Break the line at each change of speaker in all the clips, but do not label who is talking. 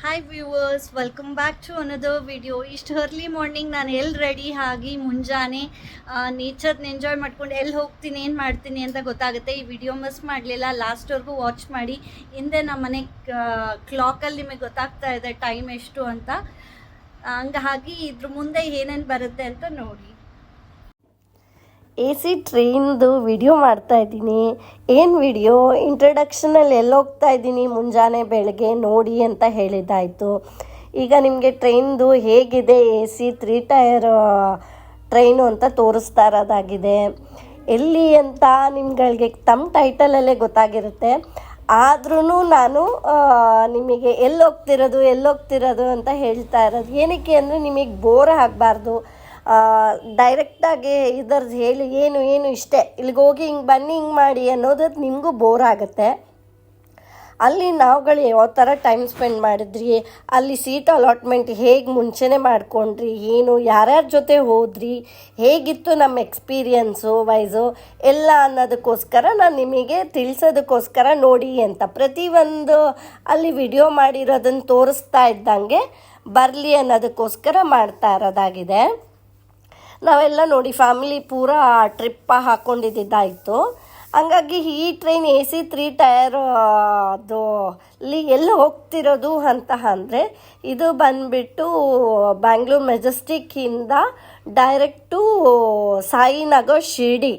Hi viewers, welcome back to another video. ಇಷ್ಟು early morning ನಾನು ಎಲ್ಲಿ ರೆಡಿ ಆಗಿ ಮುಂಜಾನೆ ನೇಚರ್ನ ಎಂಜಾಯ್ ಮಾಡ್ಕೊಂಡು ಎಲ್ಲಿ ಹೋಗ್ತೀನಿ ಏನು ಮಾಡ್ತೀನಿ ಅಂತ ಗೊತ್ತಾಗುತ್ತೆ. ಈ ವಿಡಿಯೋ ಮಿಸ್ ಮಾಡಲಿಲ್ಲ, ಲಾಸ್ಟ್ವರೆಗೂ ವಾಚ್ ಮಾಡಿ. ಹಿಂದೆ ನಮ್ಮ ಮನೆ ಕ್ಲಾಕಲ್ಲಿ ನಿಮಗೆ ಗೊತ್ತಾಗ್ತಾ ಇದೆ ಟೈಮ್ ಎಷ್ಟು ಅಂತ. ಹಂಗಾಗಿ ಇದ್ರ ಮುಂದೆ ಏನೇನು ಬರುತ್ತೆ ಅಂತ ನೋಡಿ.
AC ಟ್ರೈನ್ದು ವಿಡಿಯೋ ಮಾಡ್ತಾಯಿದ್ದೀನಿ. ಏನು ವಿಡಿಯೋ, ಇಂಟ್ರಡಕ್ಷನಲ್ಲಿ ಹೋಗ್ತಾ ಇದ್ದೀನಿ ಮುಂಜಾನೆ ಬೆಳಗ್ಗೆ ನೋಡಿ ಅಂತ ಹೇಳಿದ್ದಾಯಿತು. ಈಗ ನಿಮಗೆ ಟ್ರೈನ್ದು ಹೇಗಿದೆ AC 3 ಟೈರ್ ಟ್ರೈನು ಅಂತ ತೋರಿಸ್ತಾ ಇರೋದಾಗಿದೆ. ಎಲ್ಲಿ ಅಂತ ನಿಮ್ಗಳಿಗೆ ತಮ್ಮ ಟೈಟಲಲ್ಲೇ ಗೊತ್ತಾಗಿರುತ್ತೆ. ಆದ್ರೂ ನಾನು ನಿಮಗೆ ಎಲ್ಲಿ ಹೋಗ್ತಿರೋದು ಅಂತ ಹೇಳ್ತಾ ಇರೋದು ಏನಕ್ಕೆ ಅಂದರೆ ನಿಮಗೆ ಬೋರ್ ಆಗಬಾರ್ದು. ಡೈರೆಕ್ಟಾಗಿ ಇದರದ್ದು ಹೇಳಿ ಏನು ಇಷ್ಟೇ ಇಲ್ಲಿಗೆ ಹೋಗಿ ಹಿಂಗೆ ಬನ್ನಿ ಹಿಂಗೆ ಮಾಡಿ ಅನ್ನೋದು ನಿಮಗೂ ಬೋರ್ ಆಗುತ್ತೆ. ಅಲ್ಲಿ ನಾವುಗಳು ಯಾವ ಥರ ಟೈಮ್ ಸ್ಪೆಂಡ್ ಮಾಡಿದ್ರಿ, ಅಲ್ಲಿ ಸೀಟ್ ಅಲಾಟ್ಮೆಂಟ್ ಹೇಗೆ ಮುಂಚೆನೇ ಮಾಡ್ಕೊಂಡ್ರಿ, ಏನು ಯಾರ್ಯಾರ ಜೊತೆ ಹೋದ್ರಿ, ಹೇಗಿತ್ತು ನಮ್ಮ ಎಕ್ಸ್ಪೀರಿಯನ್ಸು ವೈಸು ಎಲ್ಲ ಅನ್ನೋದಕ್ಕೋಸ್ಕರ ನಾನು ನಿಮಗೆ ತಿಳಿಸೋದಕ್ಕೋಸ್ಕರ ನೋಡಿ ಅಂತ ಪ್ರತಿಯೊಂದು ಅಲ್ಲಿ ವಿಡಿಯೋ ಮಾಡಿರೋದನ್ನು ತೋರಿಸ್ತಾ ಇದ್ದಂಗೆ ಬರಲಿ ಅನ್ನೋದಕ್ಕೋಸ್ಕರ ಮಾಡ್ತಾ ಇರೋದಾಗಿದೆ. ನಾವೆಲ್ಲ ನೋಡಿ ಫ್ಯಾಮಿಲಿ ಪೂರಾ ಟ್ರಿಪ್ಪ ಹಾಕ್ಕೊಂಡಿದ್ದಾಯಿತು. ಹಂಗಾಗಿ ಈ ಟ್ರೈನ್ AC 3 ಟೈರ್ ಅದು ಅಲ್ಲಿ ಎಲ್ಲಿ ಹೋಗ್ತಿರೋದು ಅಂತ ಅಂದರೆ ಇದು ಬಂದುಬಿಟ್ಟು ಬ್ಯಾಂಗ್ಳೂರು ಮೆಜೆಸ್ಟಿಕ್ಕಿಂದ ಡೈರೆಕ್ಟು ಸಾಯಿನಗರ್ ಶಿರ್ಡಿ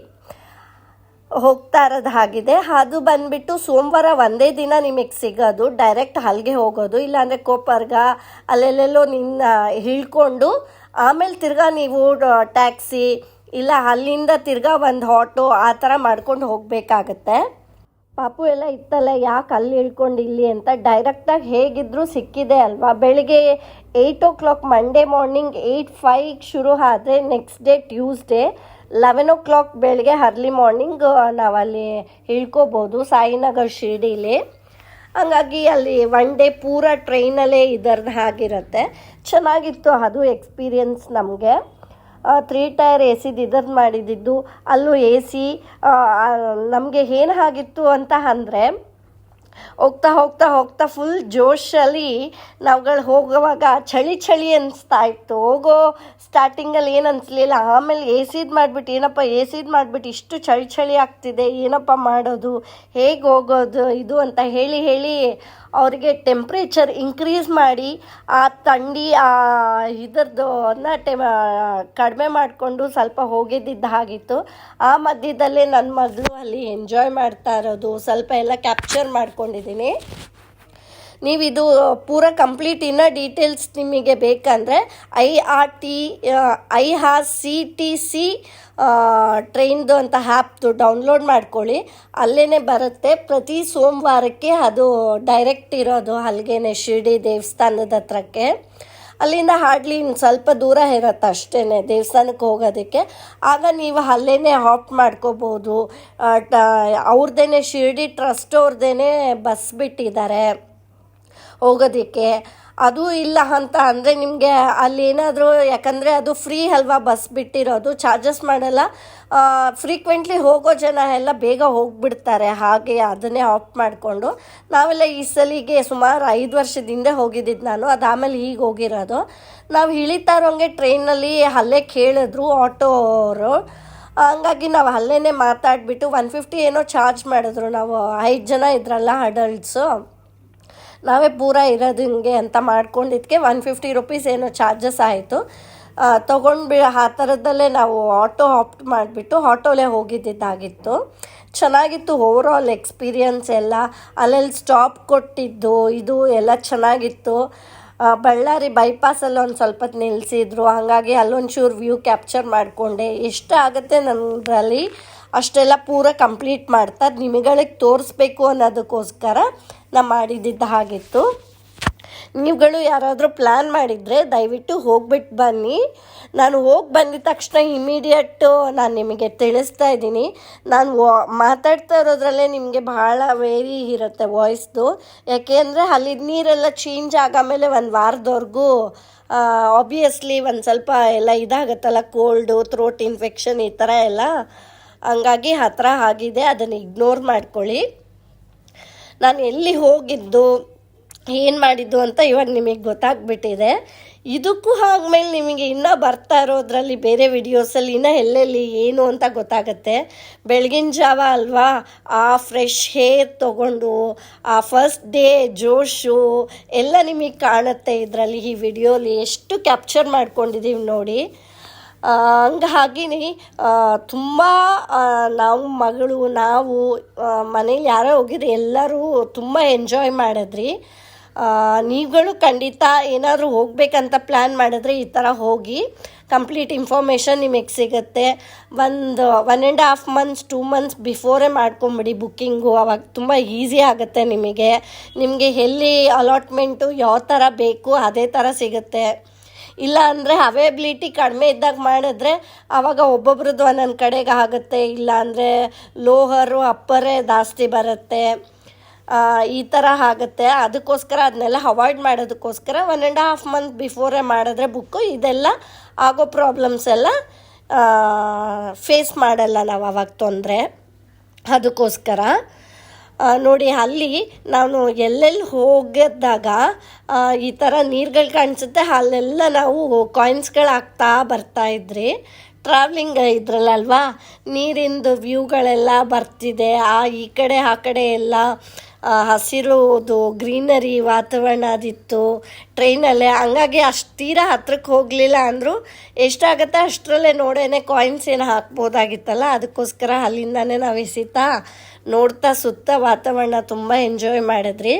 ಹೋಗ್ತಾ ಇರೋದು ಆಗಿದೆ. ಅದು ಬಂದುಬಿಟ್ಟು ಸೋಮವಾರ ಒಂದೇ ದಿನ ನಿಮಗೆ ಸಿಗೋದು, ಡೈರೆಕ್ಟ್ ಅಲ್ಲಿಗೆ ಹೋಗೋದು. ಇಲ್ಲಾಂದರೆ ಕೋಪರ್ಗ ಅಲ್ಲೆಲ್ಲೆಲ್ಲೋ ಇಳ್ಕೊಂಡು ಆಮೇಲೆ ತಿರ್ಗಾ ನೀವು ಟ್ಯಾಕ್ಸಿ ಇಲ್ಲ ಅಲ್ಲಿಂದ ತಿರ್ಗಾ ಒಂದು ಆಟೋ ಆ ಥರ ಮಾಡ್ಕೊಂಡು ಹೋಗಬೇಕಾಗತ್ತೆ. ಪಾಪು ಎಲ್ಲ ಇತ್ತಲ್ಲ ಯಾಕೆ ಅಲ್ಲಿ ಇಳ್ಕೊಂಡು ಇಲ್ಲಿ ಅಂತ ಡೈರೆಕ್ಟಾಗಿ ಹೇಗಿದ್ದರೂ ಸಿಕ್ಕಿದೆ ಅಲ್ವಾ. ಬೆಳಿಗ್ಗೆ 8 o'clock ಮಂಡೇ ಮಾರ್ನಿಂಗ್ 8:05 ಶುರು ಆದರೆ ನೆಕ್ಸ್ಟ್ ಡೇ ಟ್ಯೂಸ್ಡೇ 11 o'clock ಬೆಳಗ್ಗೆ ಅರ್ಲಿ ಮಾರ್ನಿಂಗ್ ನಾವಲ್ಲಿ ಇಳ್ಕೋಬೋದು ಸಾಯಿನಗರ್ ಶಿರ್ಡಿಲಿ. ಹಂಗಾಗಿ ಅಲ್ಲಿ ಒನ್ ಡೇ ಪೂರ ಟ್ರೈನಲ್ಲೇ ಇದರದ್ದು ಆಗಿರುತ್ತೆ. ಚೆನ್ನಾಗಿತ್ತು ಅದು ಎಕ್ಸ್ಪೀರಿಯನ್ಸ್ ನಮಗೆ. 3 ಟೈರ್ AC ಇದರದ್ದು ಮಾಡಿದ್ದು ಅಲ್ಲೂ AC ನಮಗೆ ಏನು ಆಗಿತ್ತು ಅಂತ ಅಂದರೆ ಹೋಗ್ತಾ ಫುಲ್ ಜೋಶಲ್ಲಿ ನಾವುಗಳು ಹೋಗುವಾಗ ಚಳಿ ಅನಿಸ್ತಾ ಇತ್ತು. ಹೋಗೋ ಸ್ಟಾರ್ಟಿಂಗಲ್ಲಿ ಏನು ಅನಿಸ್ಲಿಲ್ಲ. ಆಮೇಲೆ AC ಮಾಡಿಬಿಟ್ಟು ಇಷ್ಟು ಚಳಿ ಆಗ್ತಿದೆ, ಏನಪ್ಪ ಮಾಡೋದು, ಹೇಗೆ ಹೋಗೋದು ಇದು ಅಂತ ಹೇಳಿ ಅವರಿಗೆ ಟೆಂಪ್ರೇಚರ್ ಇನ್ಕ್ರೀಸ್ ಮಾಡಿ ಆ ಥಂಡಿ ಇದರದ್ದು ಕಡಿಮೆ ಮಾಡಿಕೊಂಡು ಸ್ವಲ್ಪ ಹೋಗಿದ್ದಿದ್ದು ಆಗಿತ್ತು. ಆ ಮಧ್ಯದಲ್ಲೇ ನನ್ನ ಮಗಳು ಅಲ್ಲಿ ಎಂಜಾಯ್ ಮಾಡ್ತಾ ಇರೋದು ಸ್ವಲ್ಪ ಎಲ್ಲ ಕ್ಯಾಪ್ಚರ್ ಮಾಡ್ಕೊಂಡಿದ್ದೀನಿ. ನೀವಿದು ಪೂರ ಕಂಪ್ಲೀಟ್ ಇನ್ನೂ ಡೀಟೇಲ್ಸ್ ನಿಮಗೆ ಬೇಕಂದರೆ IRCTC ಟ್ರೈನ್ದು ಅಂತ ಆ್ಯಪ್ದು ಡೌನ್ಲೋಡ್ ಮಾಡ್ಕೊಳ್ಳಿ. ಅಲ್ಲೇ ಬರುತ್ತೆ. ಪ್ರತಿ ಸೋಮವಾರಕ್ಕೆ ಅದು ಡೈರೆಕ್ಟ್ ಇರೋದು ಅಲ್ಲಿಗೆ ಶಿರ್ಡಿ ದೇವಸ್ಥಾನದ ಹತ್ರಕ್ಕೆ. ಅಲ್ಲಿಂದ ಹಾರ್ಡ್ಲಿ ಸ್ವಲ್ಪ ದೂರ ಇರುತ್ತೆ ಅಷ್ಟೇ ದೇವಸ್ಥಾನಕ್ಕೆ ಹೋಗೋದಕ್ಕೆ. ಆಗ ನೀವು ಅಲ್ಲೇ ಆಫ್ ಮಾಡ್ಕೋಬೋದು. ಅವ್ರದ್ದೇ ಶಿರ್ಡಿ ಟ್ರಸ್ಟ್ ಅವ್ರದ್ದೇ ಬಸ್ ಬಿಟ್ಟಿದ್ದಾರೆ ಹೋಗೋದಕ್ಕೆ. ಅದು ಇಲ್ಲ ಅಂತ ಅಂದರೆ ನಿಮಗೆ ಅಲ್ಲಿ ಏನಾದರೂ, ಯಾಕಂದರೆ ಅದು ಫ್ರೀ ಅಲ್ವಾ ಬಸ್ ಬಿಟ್ಟಿರೋದು, ಚಾರ್ಜಸ್ ಮಾಡಲ್ಲ. ಫ್ರೀಕ್ವೆಂಟ್ಲಿ ಹೋಗೋ ಜನ ಎಲ್ಲ ಬೇಗ ಹೋಗಿಬಿಡ್ತಾರೆ. ಹಾಗೆ ಅದನ್ನೇ ಆಫ್ ಮಾಡಿಕೊಂಡು ನಾವೆಲ್ಲ ಈ ಸಲಿಗೆ ಸುಮಾರು 5 ವರ್ಷದಿಂದ ಹೋಗಿದ್ದಿದ್ದು ನಾನು. ಅದಾದಮೇಲೆ ಈಗ ಹೋಗಿರೋದು. ನಾವು ಇಳಿತಾ ಇರೋಂಗೆ ಟ್ರೈನಲ್ಲಿ ಅಲ್ಲೇ ಕೇಳಿದ್ರು ಆಟೋ ಅವರು. ಹಂಗಾಗಿ ನಾವು ಅಲ್ಲೇ ಮಾತಾಡಿಬಿಟ್ಟು 150 ಏನೋ ಚಾರ್ಜ್ ಮಾಡಿದ್ರು. ನಾವು 5 ಜನ ಇದ್ರಲ್ಲ ಅಡಲ್ಟ್ಸು, ನಾವೇ ಪೂರ ಇರೋದು ಹಿಂಗೆ ಅಂತ ಮಾಡ್ಕೊಂಡಿದ್ದಕ್ಕೆ 150 ರೂಪೀಸ್ ಏನೋ ಚಾರ್ಜಸ್ ಆಯಿತು. ಆ ಥರದಲ್ಲೇ ನಾವು ಆಟೋ ಆಪ್ಟ್ ಮಾಡಿಬಿಟ್ಟು ಆಟೋಲೇ ಹೋಗಿದ್ದಾಗಿತ್ತು. ಚೆನ್ನಾಗಿತ್ತು ಓವರಾಲ್ ಎಕ್ಸ್ಪೀರಿಯನ್ಸ್ ಎಲ್ಲ. ಅಲ್ಲೆಲ್ಲಿ ಸ್ಟಾಪ್ ಕೊಟ್ಟಿದ್ದು ಇದು ಎಲ್ಲ ಚೆನ್ನಾಗಿತ್ತು. ಬಳ್ಳಾರಿ ಬೈಪಾಸಲ್ಲಿ ಒಂದು ಸ್ವಲ್ಪ ನಿಲ್ಲಿಸಿದ್ರು, ಹಾಗಾಗಿ ಅಲ್ಲೊಂಚೂರು ವ್ಯೂ ಕ್ಯಾಪ್ಚರ್ ಮಾಡಿಕೊಂಡೆ. ಎಷ್ಟು ಆಗುತ್ತೆ ನನ್ನದ್ರಲ್ಲಿ ಅಷ್ಟೆಲ್ಲ ಪೂರ ಕಂಪ್ಲೀಟ್ ಮಾಡ್ತಾ ನಿಮಗಳಿಗೆ ತೋರಿಸ್ಬೇಕು ಅನ್ನೋದಕ್ಕೋಸ್ಕರ ನಾನು ಮಾಡಿದ್ದಿದ್ದು ಆಗಿತ್ತು. ನೀವುಗಳು ಯಾರಾದರೂ ಪ್ಲ್ಯಾನ್ ಮಾಡಿದರೆ ದಯವಿಟ್ಟು ಹೋಗ್ಬಿಟ್ಟು ಬನ್ನಿ. ನಾನು ಹೋಗಿ ಬಂದಿದ ತಕ್ಷಣ ಇಮಿಡಿಯೇಟು ನಾನು ನಿಮಗೆ ತಿಳಿಸ್ತಾ ಇದ್ದೀನಿ. ನಾನು ಮಾತಾಡ್ತಾ ಇರೋದ್ರಲ್ಲೇ ನಿಮಗೆ ಭಾಳ ವೇರಿ ಇರುತ್ತೆ ವಾಯ್ಸ್ದು. ಯಾಕೆ ಅಂದರೆ ಅಲ್ಲಿ ನೀರೆಲ್ಲ ಚೇಂಜ್ ಆಗಾಮೇಲೆ ಒಂದು ವಾರದವರೆಗೂ ಆಬ್ವಿಯಸ್ಲಿ ಒಂದು ಸ್ವಲ್ಪ ಎಲ್ಲ ಇದಾಗತ್ತಲ್ಲ, ಕೋಲ್ಡು, ಥ್ರೋಟ್ ಇನ್ಫೆಕ್ಷನ್ ಈ ಥರ ಎಲ್ಲ. ಹಂಗಾಗಿ ಆ ಥರ ಆಗಿದೆ, ಅದನ್ನು ಇಗ್ನೋರ್ ಮಾಡ್ಕೊಳ್ಳಿ. ನಾನು ಎಲ್ಲಿ ಹೋಗಿದ್ದು ಏನು ಮಾಡಿದ್ದು ಅಂತ ಇವಾಗ ನಿಮಗೆ ಗೊತ್ತಾಗ್ಬಿಟ್ಟಿದೆ. ಇದಕ್ಕೂ ಆದ್ಮೇಲೆ ನಿಮಗೆ ಇನ್ನೂ ಬರ್ತಾ ಇರೋದ್ರಲ್ಲಿ ಬೇರೆ ವಿಡಿಯೋಸಲ್ಲಿ ಇನ್ನೂ ಎಲ್ಲೆಲ್ಲಿ ಏನು ಅಂತ ಗೊತ್ತಾಗುತ್ತೆ. ಬೆಳಗಿನ ಜಾವ ಅಲ್ವಾ, ಆ ಫ್ರೆಶ್ ಹೇರ್ ತೊಗೊಂಡು ಆ ಫಸ್ಟ್ ಡೇ ಜೋಶು ಎಲ್ಲ ನಿಮಗೆ ಕಾಣುತ್ತೆ ಇದರಲ್ಲಿ. ಈ ವಿಡಿಯೋಲಿ ಎಷ್ಟು ಕ್ಯಾಪ್ಚರ್ ಮಾಡ್ಕೊಂಡಿದ್ದೀವಿ ನೋಡಿ. ಹಂಗಾಗಿ ತುಂಬ ನಾವು ಮಗಳು ನಾವು ಮನೇಲಿ ಯಾರೋ ಹೋಗಿದ್ರೆ ಎಲ್ಲರೂ ತುಂಬ ಎಂಜಾಯ್ ಮಾಡಿದ್ರಿ. ನೀವುಗಳು ಖಂಡಿತ ಏನಾದರೂ ಹೋಗಬೇಕಂತ ಪ್ಲ್ಯಾನ್ ಮಾಡಿದ್ರೆ ಈ ಥರ ಹೋಗಿ ಕಂಪ್ಲೀಟ್ ಇನ್ಫಾರ್ಮೇಷನ್ ನಿಮಗೆ ಸಿಗುತ್ತೆ. 1.5 months 2 months ಬಿಫೋರೇ ಮಾಡ್ಕೊಂಬಿಡಿ ಬುಕ್ಕಿಂಗು. ಅವಾಗ ತುಂಬ ಈಸಿ ಆಗುತ್ತೆ ನಿಮಗೆ ಎಲ್ಲಿ ಅಲಾಟ್ಮೆಂಟು ಯಾವ ಥರ ಬೇಕು ಅದೇ ಥರ ಸಿಗುತ್ತೆ. ಇಲ್ಲ ಅಂದರೆ ಅವೈಬಿಲಿಟಿ ಕಡಿಮೆ ಇದ್ದಾಗ ಮಾಡಿದ್ರೆ ಆವಾಗ ಒಬ್ಬೊಬ್ರದ್ದು ಒಂದೊಂದು ಕಡೆಗೆ ಆಗುತ್ತೆ. ಇಲ್ಲ ಅಂದರೆ ಲೋಹರು ಅಪ್ಪರೇ ಜಾಸ್ತಿ ಬರುತ್ತೆ, ಈ ಥರ ಆಗುತ್ತೆ. ಅದಕ್ಕೋಸ್ಕರ ಅದನ್ನೆಲ್ಲ ಅವಾಯ್ಡ್ ಮಾಡೋದಕ್ಕೋಸ್ಕರ 1.5 months ಬಿಫೋರೇ ಮಾಡಿದ್ರೆ ಬುಕ್ಕು ಇದೆಲ್ಲ ಆಗೋ ಪ್ರಾಬ್ಲಮ್ಸ್ ಎಲ್ಲ ಫೇಸ್ ಮಾಡಲ್ಲ ನಾವು ಅವಾಗ ತೊಂದರೆ. ಅದಕ್ಕೋಸ್ಕರ ನೋಡಿ, ಅಲ್ಲಿ ನಾನು ಎಲ್ಲೆಲ್ಲಿ ಹೋಗಿದ್ದಾಗ ಈ ಥರ ನೀರುಗಳು ಕಾಣಿಸುತ್ತೆ, ಅಲ್ಲೆಲ್ಲ ನಾವು ಕಾಯಿನ್ಸ್ಗಳು ಹಾಕ್ತಾ ಬರ್ತಾಯಿದ್ರಿ. ಟ್ರಾವ್ಲಿಂಗ್ ಇದ್ರಲ್ಲಲ್ವಾ, ನೀರಿಂದು ವ್ಯೂಗಳೆಲ್ಲ ಬರ್ತಿದೆ. ಈ ಕಡೆ ಆ ಕಡೆ ಎಲ್ಲ ಹಸಿರುದು ಗ್ರೀನರಿ ವಾತಾವರಣ ಅದಿತ್ತು ಟ್ರೈನಲ್ಲೇ. ಹಂಗಾಗಿ ಅಷ್ಟು ತೀರಾ ಹತ್ರಕ್ಕೆ ಹೋಗಲಿಲ್ಲ ಅಂದರೂ ಎಷ್ಟಾಗುತ್ತೆ ಅಷ್ಟರಲ್ಲೇ ನೋಡೇನೆ ಕಾಯಿನ್ಸ್ ಏನು ಹಾಕ್ಬೋದಾಗಿತ್ತಲ್ಲ. ಅದಕ್ಕೋಸ್ಕರ ಅಲ್ಲಿಂದನೇ ನಾವು ಎಸಿತಾ ನೋಡ್ತಾ ಸುತ್ತ ವಾತಾವರಣ ತುಂಬ ಎಂಜಾಯ್ ಮಾಡಿದ್ರಿ.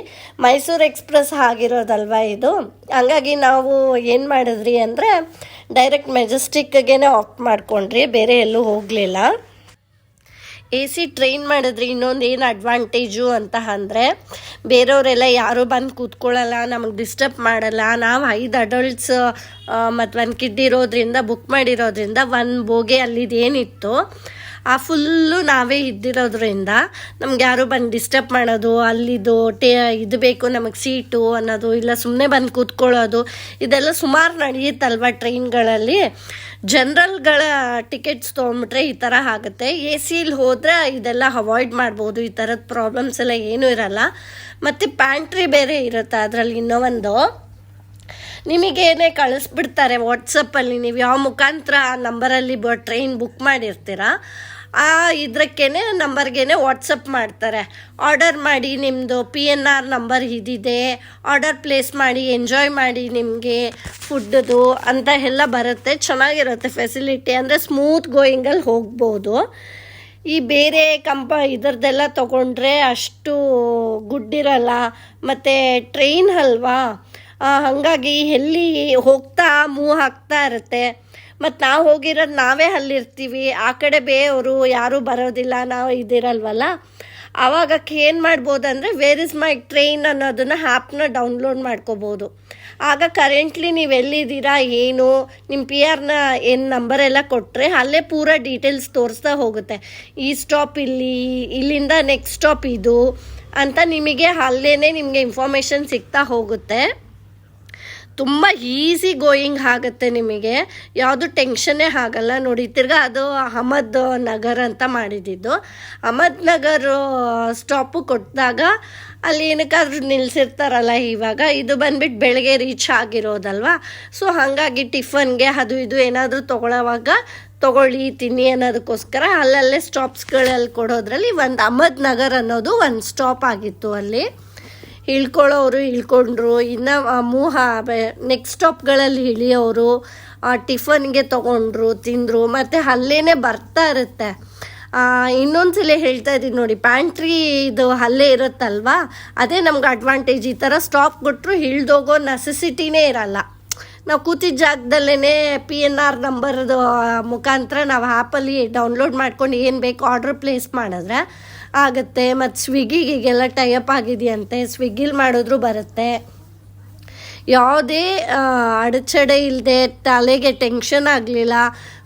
ಮೈಸೂರು ಎಕ್ಸ್ಪ್ರೆಸ್ ಆಗಿರೋದಲ್ವ ಇದು. ಹಂಗಾಗಿ ನಾವು ಏನು ಮಾಡಿದ್ರಿ ಅಂದರೆ ಡೈರೆಕ್ಟ್ ಮೆಜೆಸ್ಟಿಕ್ಗೆ ಆಫ್ ಮಾಡ್ಕೊಂಡ್ರಿ, ಬೇರೆ ಎಲ್ಲೂ ಹೋಗಲಿಲ್ಲ. AC ಟ್ರೈನ್ ಮಾಡಿದ್ರಿ ಇನ್ನೊಂದು ಏನು ಅಡ್ವಾಂಟೇಜು ಅಂತ ಅಂದರೆ, ಬೇರೆಯವರೆಲ್ಲ ಯಾರೂ ಬಂದು ಕೂತ್ಕೊಳ್ಳಲ್ಲ, ನಮಗೆ ಡಿಸ್ಟರ್ಬ್ ಮಾಡಲ್ಲ. ನಾವು 5 adults ಮತ್ತು 1 kid ಇರೋದ್ರಿಂದ ಬುಕ್ ಮಾಡಿರೋದ್ರಿಂದ 1 ಬೋಗಿ ಅಲ್ಲಿದೇನಿತ್ತು ಆ ಫುಲ್ಲು ನಾವೇ ಇದ್ದಿರೋದ್ರಿಂದ ನಮ್ಗೆ ಯಾರು ಬಂದು ಡಿಸ್ಟರ್ಬ್ ಮಾಡೋದು, ಅಲ್ಲಿದು ಇದು ಬೇಕು ನಮಗೆ ಸೀಟು ಅನ್ನೋದು, ಇಲ್ಲ ಸುಮ್ಮನೆ ಬಂದು ಕೂತ್ಕೊಳ್ಳೋದು, ಇದೆಲ್ಲ ಸುಮಾರು ನಡೆಯುತ್ತಲ್ವ ಟ್ರೈನ್ಗಳಲ್ಲಿ. ಜನರಲ್ಗಳ ಟಿಕೆಟ್ಸ್ ತೊಗೊಂಬಿಟ್ರೆ ಈ ಥರ ಆಗುತ್ತೆ. AC ಹೋದರೆ ಇದೆಲ್ಲ ಅವಾಯ್ಡ್ ಮಾಡ್ಬೋದು, ಈ ಥರದ ಪ್ರಾಬ್ಲಮ್ಸ್ ಎಲ್ಲ ಏನೂ ಇರಲ್ಲ. ಮತ್ತು ಪ್ಯಾಂಟ್ರಿ ಬೇರೆ ಇರುತ್ತೆ ಅದರಲ್ಲಿ. ಇನ್ನೂ ಒಂದು ನಿಮಗೇನೆ ಕಳಿಸ್ಬಿಡ್ತಾರೆ ವಾಟ್ಸಪ್ಪಲ್ಲಿ, ನೀವು ಯಾವ ಮುಖಾಂತರ ಆ ನಂಬರಲ್ಲಿ ಟ್ರೈನ್ ಬುಕ್ ಮಾಡಿರ್ತೀರ ಆ ಇದಕ್ಕೇನೆ ನಂಬರ್ಗೇನೆ ವಾಟ್ಸಪ್ ಮಾಡ್ತಾರೆ. ಆರ್ಡರ್ ಮಾಡಿ, ನಿಮ್ಮದು PNR ನಂಬರ್ ಇದಿದೆ, ಆರ್ಡರ್ ಪ್ಲೇಸ್ ಮಾಡಿ, ಎಂಜಾಯ್ ಮಾಡಿ, ನಿಮಗೆ ಫುಡ್ದು ಅಂತ ಎಲ್ಲ ಬರುತ್ತೆ. ಚೆನ್ನಾಗಿರುತ್ತೆ ಫೆಸಿಲಿಟಿ, ಅಂದರೆ ಸ್ಮೂತ್ ಗೋಯಿಂಗಲ್ಲಿ ಹೋಗ್ಬೋದು. ಈ ಬೇರೆ ಇದರದ್ದೆಲ್ಲ ತೊಗೊಂಡ್ರೆ ಅಷ್ಟು ಗುಡ್ ಇರಲ್ಲ. ಮತ್ತು ಟ್ರೈನ್ ಅಲ್ವಾ, ಹಾಗಾಗಿ ಎಲ್ಲಿ ಹೋಗ್ತಾ ಮೂವ್ ಆಗ್ತಾ ಇರುತ್ತೆ. ಮತ್ತು ನಾವು ಹೋಗಿರೋದು ನಾವೇ ಅಲ್ಲಿರ್ತೀವಿ, ಆ ಕಡೆ ಬೇರೆಯವರು ಯಾರೂ ಬರೋದಿಲ್ಲ, ನಾವು ಇದಿರಲ್ವಲ್ಲ. ಆವಾಗ ಏನು ಮಾಡ್ಬೋದು ಅಂದರೆ ವೇರ್ ಇಸ್ ಮೈ ಟ್ರೈನ್ ಅನ್ನೋದನ್ನು ಆ್ಯಪ್ನ ಡೌನ್ಲೋಡ್ ಮಾಡ್ಕೋಬೋದು. ಆಗ ಕರೆಂಟ್ಲಿ ನೀವು ಎಲ್ಲಿದ್ದೀರಾ ಏನು ನಿಮ್ಮ PRನ ಏನು ನಂಬರೆಲ್ಲ ಕೊಟ್ಟರೆ ಅಲ್ಲೇ ಪೂರ ಡೀಟೇಲ್ಸ್ ತೋರಿಸ್ತಾ ಹೋಗುತ್ತೆ. ಈ ಸ್ಟಾಪ್ ಇಲ್ಲಿಂದ ನೆಕ್ಸ್ಟ್ ಸ್ಟಾಪ್ ಇದು ಅಂತ ನಿಮಗೆ ಅಲ್ಲೇ ನಿಮಗೆ ಇನ್ಫಾರ್ಮೇಷನ್ ಸಿಗ್ತಾ ಹೋಗುತ್ತೆ. ತುಂಬ ಈಸಿ ಗೋಯಿಂಗ್ ಆಗುತ್ತೆ ನಿಮಗೆ, ಯಾವುದು ಟೆನ್ಷನ್ನೇ ಆಗಲ್ಲ. ನೋಡಿ ತಿರ್ಗಾ ಅದು ಅಹಮದ್ ನಗರ್ ಅಂತ ಮಾಡಿದ್ದು. ಅಹಮದ್ ನಗರ್ ಸ್ಟಾಪು ಕೊಟ್ಟಾಗ ಅಲ್ಲಿ ಏನಕ್ಕಾದ್ರೂ ನಿಲ್ಲಿಸಿರ್ತಾರಲ್ಲ. ಇವಾಗ ಇದು ಬಂದ್ಬಿಟ್ಟು ಬೆಳಗ್ಗೆ ರೀಚ್ ಆಗಿರೋದಲ್ವ. ಸೊ ಹಾಗಾಗಿ ಟಿಫನ್ಗೆ ಅದು ಇದು ಏನಾದರೂ ತೊಗೊಳ್ಳಿ ತಿನ್ನಿ ಅನ್ನೋದಕ್ಕೋಸ್ಕರ ಅಲ್ಲಲ್ಲೇ ಸ್ಟಾಪ್ಸ್ಗಳಲ್ಲಿ ಕೊಡೋದ್ರಲ್ಲಿ ಒಂದು ಅಹಮದ್ ನಗರ್ ಅನ್ನೋದು ಒಂದು ಸ್ಟಾಪ್ ಆಗಿತ್ತು. ಅಲ್ಲಿ ಇಳ್ಕೊಳ್ಳೋರು ಇಳ್ಕೊಂಡ್ರು, ಇನ್ನು ನೆಕ್ಸ್ಟ್ ಸ್ಟಾಪ್ಗಳಲ್ಲಿ ಇಳಿಯೋರು ಟಿಫನ್ಗೆ ತೊಗೊಂಡ್ರು, ತಿಂದರು. ಮತ್ತು ಅಲ್ಲೇ ಬರ್ತಾ ಇರುತ್ತೆ. ಇನ್ನೊಂದ್ಸಲ ಹೇಳ್ತಾ ಇದ್ದೀನಿ ನೋಡಿ, ಪ್ಯಾಂಟ್ರಿ ಇದು ಅಲ್ಲೇ ಇರುತ್ತಲ್ವ, ಅದೇ ನಮ್ಗೆ ಅಡ್ವಾಂಟೇಜ್. ಈ ಥರ ಸ್ಟಾಪ್ ಕೊಟ್ಟರು ಇಳ್ದೋಗೋ ನೆಸೆಸಿಟಿನೇ ಇರಲ್ಲ. ನಾವು ಕೂತಿದ್ದ ಜಾಗದಲ್ಲೇ PNR ನಂಬರ್ದು ಮುಖಾಂತರ ನಾವು ಆ್ಯಪಲ್ಲಿ ಡೌನ್ಲೋಡ್ ಮಾಡ್ಕೊಂಡು ಏನು ಬೇಕು ಆರ್ಡ್ರ್ ಪ್ಲೇಸ್ ಮಾಡಿದ್ರೆ ಆಗುತ್ತೆ. ಮತ್ತು ಸ್ವಿಗ್ಗಿಗೆಲ್ಲ ಟೈಅಪ್ ಆಗಿದೆಯಂತೆ, ಸ್ವಿಗ್ಗಿಲಿ ಮಾಡಿದ್ರು ಬರುತ್ತೆ. ಯಾವುದೇ ಅಡಚಣೆ ಇಲ್ಲದೆ, ತಲೆಗೆ ಟೆನ್ಷನ್ ಆಗಲಿಲ್ಲ,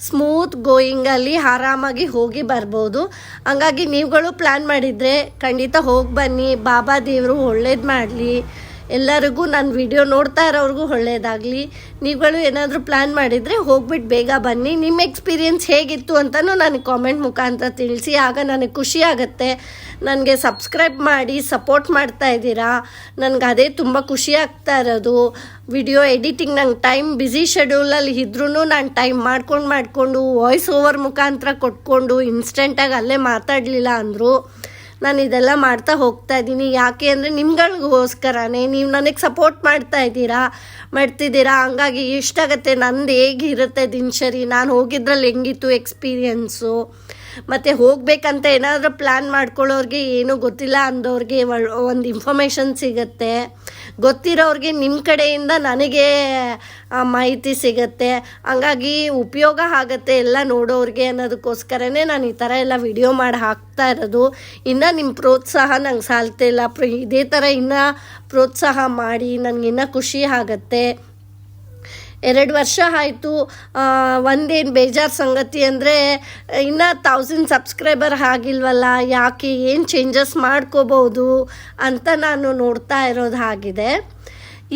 ಸ್ಮೂತ್ ಗೋಯಿಂಗಲ್ಲಿ ಆರಾಮಾಗಿ ಹೋಗಿ ಬರ್ಬೋದು. ಹಂಗಾಗಿ ನೀವುಗಳು ಪ್ಲ್ಯಾನ್ ಮಾಡಿದರೆ ಖಂಡಿತ ಹೋಗಿ ಬನ್ನಿ. ಬಾಬಾ ದೇವರು ಒಳ್ಳೇದು ಮಾಡಲಿ ಎಲ್ಲರಿಗೂ ನನ್ನ ವಿಡಿಯೋ ನೋಡ್ತಾ ಇರೋರಿಗೂ ಒಳ್ಳೆಯದಾಗಲಿ. ನೀವುಗಳು ಏನಾದರೂ ಪ್ಲ್ಯಾನ್ ಮಾಡಿದರೆ ಹೋಗ್ಬಿಟ್ಟು ಬೇಗ ಬನ್ನಿ. ನಿಮ್ಮ ಎಕ್ಸ್ಪೀರಿಯೆನ್ಸ್ ಹೇಗಿತ್ತು ಅಂತಲೂ ನನಗೆ ಕಾಮೆಂಟ್ ಮುಖಾಂತರ ತಿಳಿಸಿ. ಆಗ ನನಗೆ ಖುಷಿ ಆಗುತ್ತೆ. ನನಗೆ ಸಬ್ಸ್ಕ್ರೈಬ್ ಮಾಡಿ ಸಪೋರ್ಟ್ ಮಾಡ್ತಾ ಇದ್ದೀರಾ, ನನಗೆ ಅದೇ ತುಂಬ ಖುಷಿ ಆಗ್ತಾ ಇರೋದು. ವಿಡಿಯೋ ಎಡಿಟಿಂಗ್ ನಂಗೆ ಟೈಮ್ ಬ್ಯುಸಿ ಶೆಡ್ಯೂಲಲ್ಲಿ ಇದ್ರೂ ನಾನು ಟೈಮ್ ಮಾಡ್ಕೊಂಡು ವಾಯ್ಸ್ ಓವರ್ ಮುಖಾಂತರ ಕೊಟ್ಕೊಂಡು ಇನ್ಸ್ಟೆಂಟಾಗಿ ಅಲ್ಲೇ ಮಾತಾಡಲಿಲ್ಲ ಅಂದರು. ನಾನು ಇದೆಲ್ಲ ಮಾಡ್ತಾ ಹೋಗ್ತಾ ಇದ್ದೀನಿ. ಯಾಕೆ ಅಂದರೆ ನಿಮ್ಗಳಿಗೋಸ್ಕರನೇ. ನೀವು ನನಗೆ ಸಪೋರ್ಟ್ ಮಾಡ್ತಿದ್ದೀರಾ. ಹಂಗಾಗಿ ಇಷ್ಟಾಗತ್ತೆ ನಂದು ಹೇಗಿರುತ್ತೆ ದಿನಚರಿ, ನಾನು ಹೋಗಿದ್ರಲ್ಲಿ ಹೆಂಗಿತ್ತು ಎಕ್ಸ್ಪೀರಿಯೆನ್ಸು. ಮತ್ತು ಹೋಗಬೇಕಂತ ಏನಾದರೂ ಪ್ಲ್ಯಾನ್ ಮಾಡ್ಕೊಳ್ಳೋರಿಗೆ ಏನೂ ಗೊತ್ತಿಲ್ಲ ಅಂದವ್ರಿಗೆ ಒಂದು ಇನ್ಫಾರ್ಮೇಷನ್ ಸಿಗುತ್ತೆ. ಗೊತ್ತಿರೋರಿಗೆ ನಿಮ್ಮ ಕಡೆಯಿಂದ ನನಗೆ ಮಾಹಿತಿ ಸಿಗುತ್ತೆ. ಹಂಗಾಗಿ ಉಪಯೋಗ ಆಗುತ್ತೆ ಎಲ್ಲ ನೋಡೋರಿಗೆ ಅನ್ನೋದಕ್ಕೋಸ್ಕರನೇ ನಾನು ಈ ಥರ ಎಲ್ಲ ವಿಡಿಯೋ ಮಾಡಿ ಹಾಕ್ತಾ ಇರೋದು. ಇನ್ನು ನಿಮ್ಮ ಪ್ರೋತ್ಸಾಹ ನಂಗೆ ಸಾಲ್ತಿಲ್ಲ. ಇದೇ ಥರ ಇನ್ನೂ ಪ್ರೋತ್ಸಾಹ ಮಾಡಿ, ನನಗಿನ್ನೂ ಖುಷಿ ಆಗುತ್ತೆ. 2 ವರ್ಷ ಆಯಿತು. ಒಂದೇನು ಬೇಜಾರು ಸಂಗತಿ ಅಂದರೆ ಇನ್ನೂ 1000 ಸಬ್ಸ್ಕ್ರೈಬರ್ ಆಗಿಲ್ವಲ್ಲ, ಯಾಕೆ, ಏನು ಚೇಂಜಸ್ ಮಾಡ್ಕೋಬೋದು ಅಂತ ನಾನು ನೋಡ್ತಾ ಇರೋದು ಆಗಿದೆ.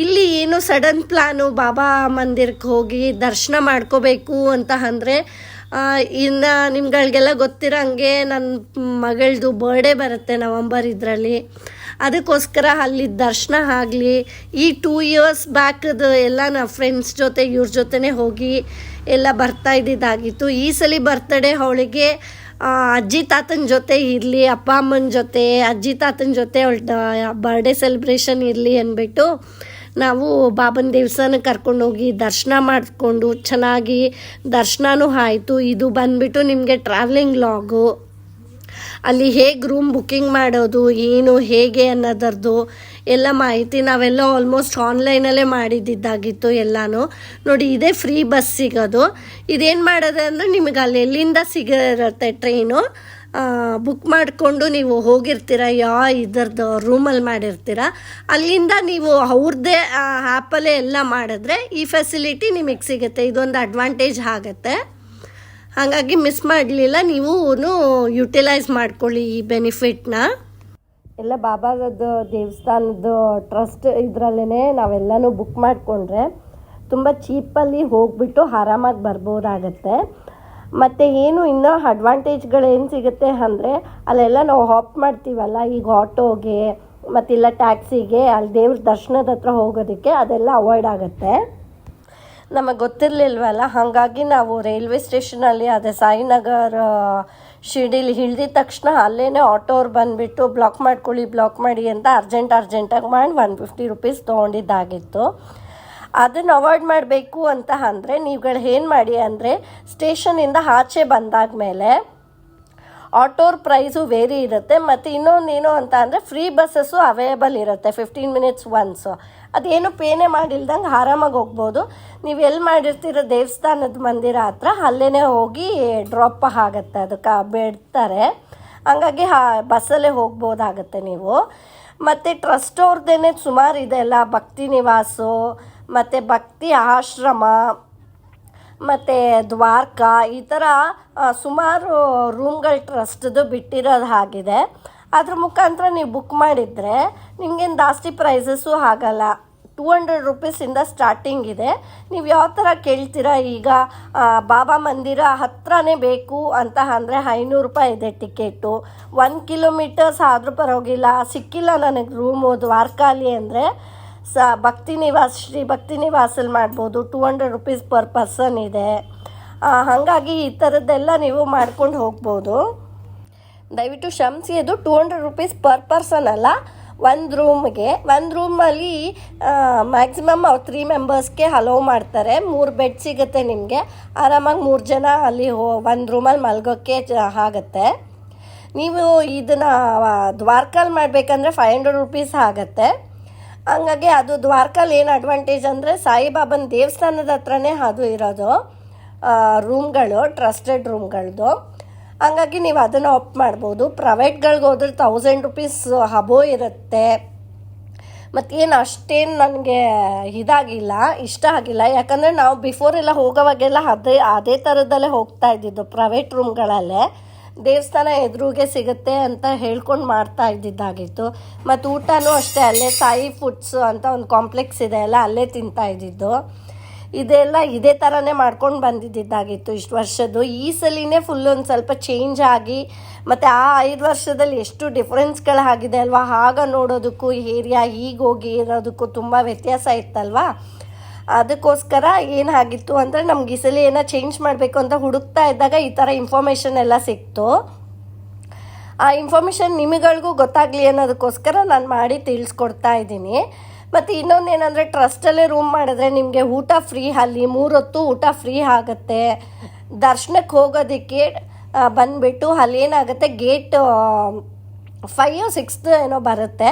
ಇಲ್ಲಿ ಏನು ಸಡನ್ ಪ್ಲ್ಯಾನು ಬಾಬಾ ಮಂದಿರಕ್ಕೆ ಹೋಗಿ ದರ್ಶನ ಮಾಡ್ಕೋಬೇಕು ಅಂತ ಅಂದರೆ, ಇನ್ನು ನಿಮ್ಗಳಿಗೆಲ್ಲ ಗೊತ್ತಿರೋಂಗೆ ನನ್ನ ಮಗಳದು ಬರ್ಡೇ ಬರುತ್ತೆ ನವಂಬರ್ ಇದರಲ್ಲಿ. ಅದಕ್ಕೋಸ್ಕರ ಅಲ್ಲಿ ದರ್ಶನ ಆಗಲಿ. ಈ 2 ಇಯರ್ಸ್ ಬ್ಯಾಕದು ಎಲ್ಲ ನಾವು ಫ್ರೆಂಡ್ಸ್ ಜೊತೆ ಇವ್ರ ಜೊತೆನೇ ಹೋಗಿ ಎಲ್ಲ ಬರ್ತಾ ಇದ್ದಿದ್ದಾಗಿತ್ತು. ಈ ಸಲ ಬರ್ತಡೇ ಅವಳಿಗೆ ಅಜ್ಜಿ ತಾತನ ಜೊತೆ ಇರಲಿ, ಅಪ್ಪ ಅಮ್ಮನ ಜೊತೆ, ಅಜ್ಜಿ ತಾತನ ಜೊತೆ ಅವಳ ಬರ್ಡೇ ಸೆಲೆಬ್ರೇಷನ್ ಇರಲಿ ಅಂದ್ಬಿಟ್ಟು ನಾವು ಬಾಬನ ದೇವಸ್ಥಾನಕ್ಕೆ ಕರ್ಕೊಂಡೋಗಿ ದರ್ಶನ ಮಾಡಿಕೊಂಡು ಚೆನ್ನಾಗಿ ದರ್ಶನವೂ ಆಯಿತು. ಇದು ಬಂದುಬಿಟ್ಟು ನಿಮಗೆ ಟ್ರಾವೆಲಿಂಗ್ ಲಾಗು. ಅಲ್ಲಿ ಹೇಗೆ ರೂಮ್ ಬುಕ್ಕಿಂಗ್ ಮಾಡೋದು, ಏನು ಹೇಗೆ ಅನ್ನೋದರದ್ದು ಎಲ್ಲ ಮಾಹಿತಿ ನಾವೆಲ್ಲ ಆಲ್ಮೋಸ್ಟ್ ಆನ್ಲೈನಲ್ಲೇ ಮಾಡಿದ್ದಾಗಿತ್ತು ಎಲ್ಲನೂ. ನೋಡಿ, ಇದೇ ಫ್ರೀ ಬಸ್ ಸಿಗೋದು. ಇದೇನು ಮಾಡೋದು ಅಂದರೆ ನಿಮಗೆ ಅಲ್ಲಿ ಎಲ್ಲಿಂದ ಸಿಗಿರುತ್ತೆ ಟ್ರೈನು, ಬುಕ್ ಮಾಡಿಕೊಂಡು ನೀವು ಹೋಗಿರ್ತೀರ, ಇದರದ್ದು ರೂಮಲ್ಲಿ ಮಾಡಿರ್ತೀರ, ಅಲ್ಲಿಂದ ನೀವು ಅವ್ರದ್ದೇ ಆ್ಯಪಲ್ಲೇ ಎಲ್ಲ ಮಾಡಿದ್ರೆ ಈ ಫೆಸಿಲಿಟಿ ನಿಮಗೆ ಸಿಗುತ್ತೆ. ಇದೊಂದು ಅಡ್ವಾಂಟೇಜ್ ಆಗುತ್ತೆ. ಹಾಗಾಗಿ ಮಿಸ್ ಮಾಡಲಿಲ್ಲ, ನೀವು ಯುಟಿಲೈಸ್ ಮಾಡ್ಕೊಳ್ಳಿ ಈ ಬೆನಿಫಿಟ್ನ. ಎಲ್ಲ ಬಾಬಾದದ್ದು ದೇವಸ್ಥಾನದ ಟ್ರಸ್ಟ್ ಇದರಲ್ಲೇ ನಾವೆಲ್ಲನೂ ಬುಕ್ ಮಾಡಿಕೊಂಡ್ರೆ ತುಂಬ ಚೀಪಲ್ಲಿ ಹೋಗಿಬಿಟ್ಟು ಆರಾಮಾಗಿ ಬರ್ಬೋದಾಗತ್ತೆ. ಮತ್ತು ಏನು ಇನ್ನೂ ಅಡ್ವಾಂಟೇಜ್ಗಳೇನು ಸಿಗುತ್ತೆ ಅಂದರೆ, ಅಲ್ಲೆಲ್ಲ ನಾವು ಹಾಪ್ ಮಾಡ್ತೀವಲ್ಲ, ಈಗ ಆಟೋಗೆ ಮತ್ತಿಲ್ಲ ಟ್ಯಾಕ್ಸಿಗೆ, ಅಲ್ಲಿ ದೇವ್ರ ದರ್ಶನದ ಹತ್ರ ಹೋಗೋದಕ್ಕೆ ಅದೆಲ್ಲ ಅವಾಯ್ಡ್ ಆಗುತ್ತೆ. ನಮಗೆ ಗೊತ್ತಿರಲಿಲ್ವಲ್ಲ, ಹಾಗಾಗಿ ನಾವು ರೈಲ್ವೆ ಸ್ಟೇಷನಲ್ಲಿ ಅದೇ ಸಾಯಿನಗರ್ ಶಿರ್ಡಿಲಿ ಇಳ್ದಿದ ತಕ್ಷಣ ಅಲ್ಲೇ ಆಟೋವ್ರು ಬಂದುಬಿಟ್ಟು ಬ್ಲಾಕ್ ಮಾಡಿ ಅಂತ ಅರ್ಜೆಂಟಾಗಿ ಮಾಡಿ 150 ರೂಪೀಸ್ ತೊಗೊಂಡಿದ್ದಾಗಿತ್ತು. ಅದನ್ನು ಅವಾಯ್ಡ್ ಮಾಡಬೇಕು ಅಂತ ಅಂದರೆ ನೀವುಗಳು ಏನು ಮಾಡಿ ಅಂದರೆ, ಸ್ಟೇಷನಿಂದ ಆಚೆ ಬಂದಾದಮೇಲೆ ಆಟೋರ್ ಪ್ರೈಸು ವೇರಿ ಇರುತ್ತೆ. ಮತ್ತು ಇನ್ನೊಂದೇನು ಅಂತ ಅಂದರೆ ಫ್ರೀ ಬಸ್ಸಸ್ಸು ಅವೈಲೇಬಲ್ ಇರುತ್ತೆ 15 ಮಿನಿಟ್ಸ್ ಒನ್ಸು. ಅದೇನು ಪೇನೇ ಮಾಡಿಲ್ದಂಗೆ ಆರಾಮಾಗಿ ಹೋಗ್ಬೋದು. ನೀವು ಎಲ್ಲಿ ಮಾಡಿರ್ತೀರ ದೇವಸ್ಥಾನದ ಮಂದಿರ ಹತ್ರ, ಅಲ್ಲೇ ಹೋಗಿ ಡ್ರಾಪ್ ಆಗುತ್ತೆ, ಅದಕ್ಕೆ ಬಿಡ್ತಾರೆ. ಹಂಗಾಗಿ ಬಸ್ಸಲ್ಲೇ ಹೋಗ್ಬೋದಾಗತ್ತೆ ನೀವು. ಮತ್ತು ಟ್ರಸ್ಟ್ ಅವ್ರದ್ದೇನೆ ಸುಮಾರು ಇದೆಲ್ಲ, ಭಕ್ತಿ ನಿವಾಸು ಮತ್ತು ಭಕ್ತಿ ಆಶ್ರಮ ಮತ್ತು ದ್ವಾರಕಾ, ಈ ಥರ ಸುಮಾರು ರೂಮ್ಗಳ ಟ್ರಸ್ಟ್ದು ಬಿಟ್ಟಿರೋದು ಆಗಿದೆ. ಅದ್ರ ಮುಖಾಂತರ ನೀವು ಬುಕ್ ಮಾಡಿದರೆ ನಿಮಗೇನು ಜಾಸ್ತಿ ಪ್ರೈಸಸ್ಸು ಆಗಲ್ಲ. 200 ರೂಪೀಸಿಂದ ಸ್ಟಾರ್ಟಿಂಗ್ ಇದೆ. ನೀವು ಯಾವ ಥರ ಕೇಳ್ತೀರಾ, ಈಗ ಬಾಬಾ ಮಂದಿರ ಹತ್ರನೇ ಬೇಕು ಅಂತ ಅಂದರೆ 500 ರೂಪಾಯಿ ಇದೆ ಟಿಕೆಟು. 1 ಕಿಲೋಮೀಟರ್ಸ್ ಆದರೂ ಪರವಾಗಿಲ್ಲ, ಸಿಕ್ಕಿಲ್ಲ ನನಗೆ ರೂಮು ದ್ವಾರಕಾಲಿ ಅಂದರೆ ಶ್ರೀ ಭಕ್ತಿ ನಿವಾಸಲ್ಲಿ ಮಾಡ್ಬೋದು. 200 ರೂಪೀಸ್ ಪರ್ ಪರ್ಸನ್ ಇದೆ. ಹಾಗಾಗಿ ಈ ಥರದ್ದೆಲ್ಲ ನೀವು ಮಾಡ್ಕೊಂಡು ಹೋಗ್ಬೋದು. ದಯವಿಟ್ಟು ಕ್ಷಮಿಸಿ, ಅದು 200 ರೂಪೀಸ್ ಪರ್ ಪರ್ಸನ್ ಅಲ್ಲ, ಒಂದು ರೂಮಲ್ಲಿ ಮ್ಯಾಕ್ಸಿಮಮ್ 3 ಮೆಂಬರ್ಸ್ಗೆ ಅಲೋ ಮಾಡ್ತಾರೆ. 3 ಬೆಡ್ ಸಿಗುತ್ತೆ ನಿಮಗೆ. ಆರಾಮಾಗಿ 3 ಜನ ಅಲ್ಲಿ ಒಂದು ರೂಮಲ್ಲಿ ಮಲ್ಗೋಕ್ಕೆ ಆಗುತ್ತೆ. ನೀವು ಇದನ್ನು ದ್ವಾರಕಾಲ್ ಮಾಡಬೇಕಂದ್ರೆ 500 ರೂಪೀಸ್ ಆಗುತ್ತೆ. ಹಂಗಾಗಿ ಅದು ದ್ವಾರಕಾಲ್ ಏನು ಅಡ್ವಾಂಟೇಜ್ ಅಂದರೆ, ಸಾಯಿಬಾಬನ ದೇವಸ್ಥಾನದ ಹತ್ರನೇ ಅದು ಇರೋದು ರೂಮ್ಗಳು, ಟ್ರಸ್ಟೆಡ್ ರೂಮ್ಗಳದ್ದು. ಹಂಗಾಗಿ ನೀವು ಅದನ್ನು ಆಪ್ಟ್ ಮಾಡ್ಬೋದು. ಪ್ರೈವೇಟ್ಗಳಿಗೆ ಹೋದ್ರೆ 1000 ರೂಪೀಸ್ ಅಬೋ ಇರುತ್ತೆ. ಮತ್ತೇನು ಅಷ್ಟೇನು ನನಗೆ ಇಷ್ಟ ಆಗಿಲ್ಲ. ಯಾಕಂದರೆ ನಾವು ಬಿಫೋರೆಲ್ಲ ಹೋಗೋವಾಗೆಲ್ಲ ಅದೇ ಥರದಲ್ಲೇ ಹೋಗ್ತಾ ಇದ್ದಿದ್ದು ಪ್ರೈವೇಟ್ ರೂಮ್ಗಳಲ್ಲೇ. ದೇವಸ್ಥಾನ ಎದುರುಗೆ ಸಿಗುತ್ತೆ ಅಂತ ಹೇಳ್ಕೊಂಡು ಮಾಡ್ತಾ ಇದ್ದಿದ್ದಾಗಿತ್ತು. ಮತ್ತು ಊಟನೂ ಅಷ್ಟೇ ಅಲ್ಲೇ ಸಾಯಿ ಫುಡ್ಸ್ ಅಂತ ಒಂದು ಕಾಂಪ್ಲೆಕ್ಸ್ ಇದೆ ಅಲ್ಲ, ಅಲ್ಲೇ ತಿಂತಾ ಇದ್ದಿದ್ದು. ಇದೆಲ್ಲ ಇದೇ ಥರನೇ ಮಾಡ್ಕೊಂಡು ಬಂದಿದ್ದಾಗಿತ್ತು ಇಷ್ಟು ವರ್ಷದ್ದು. ಈ ಸಲಿನೇ ಫುಲ್ ಒಂದು ಸ್ವಲ್ಪ ಚೇಂಜ್ ಆಗಿ, ಮತ್ತು ಆ 5 ವರ್ಷದಲ್ಲಿ ಎಷ್ಟು ಡಿಫ್ರೆನ್ಸ್ಗಳಾಗಿದೆ ಅಲ್ವಾ, ಆಗ ನೋಡೋದಕ್ಕೂ ಏರಿಯಾ ಈಗ ಹೋಗಿ ಇರೋದಕ್ಕೂ ತುಂಬ ವ್ಯತ್ಯಾಸ ಇತ್ತಲ್ವಾ. ಅದಕ್ಕೋಸ್ಕರ ಏನಾಗಿತ್ತು ಅಂದರೆ ನಮ್ಗೆ ಈ ಸಲ ಏನೋ ಚೇಂಜ್ ಮಾಡಬೇಕು ಅಂತ ಹುಡುಕ್ತಾ ಇದ್ದಾಗ ಈ ಥರ ಇನ್ಫಾರ್ಮೇಷನ್ ಎಲ್ಲ ಸಿಕ್ತು. ಆ ಇನ್ಫಾರ್ಮೇಷನ್ ನಿಮಗಳಿಗೂ ಗೊತ್ತಾಗಲಿ ಅನ್ನೋದಕ್ಕೋಸ್ಕರ ನಾನು ಮಾಡಿ ತಿಳಿಸ್ಕೊಡ್ತಾ ಇದ್ದೀನಿ. ಮತ್ತು ಇನ್ನೊಂದು ಏನಂದರೆ ಟ್ರಸ್ಟಲ್ಲೇ ರೂಮ್ ಮಾಡಿದ್ರೆ ನಿಮಗೆ ಊಟ ಫ್ರೀ, ಅಲ್ಲಿ 3 ಹೊತ್ತು ಊಟ ಫ್ರೀ ಆಗುತ್ತೆ. ದರ್ಶನಕ್ಕೆ ಹೋಗೋದಕ್ಕೆ ಬಂದುಬಿಟ್ಟು ಅಲ್ಲಿ ಏನಾಗುತ್ತೆ, ಗೇಟ್ 5 or 6 ಏನೋ ಬರುತ್ತೆ.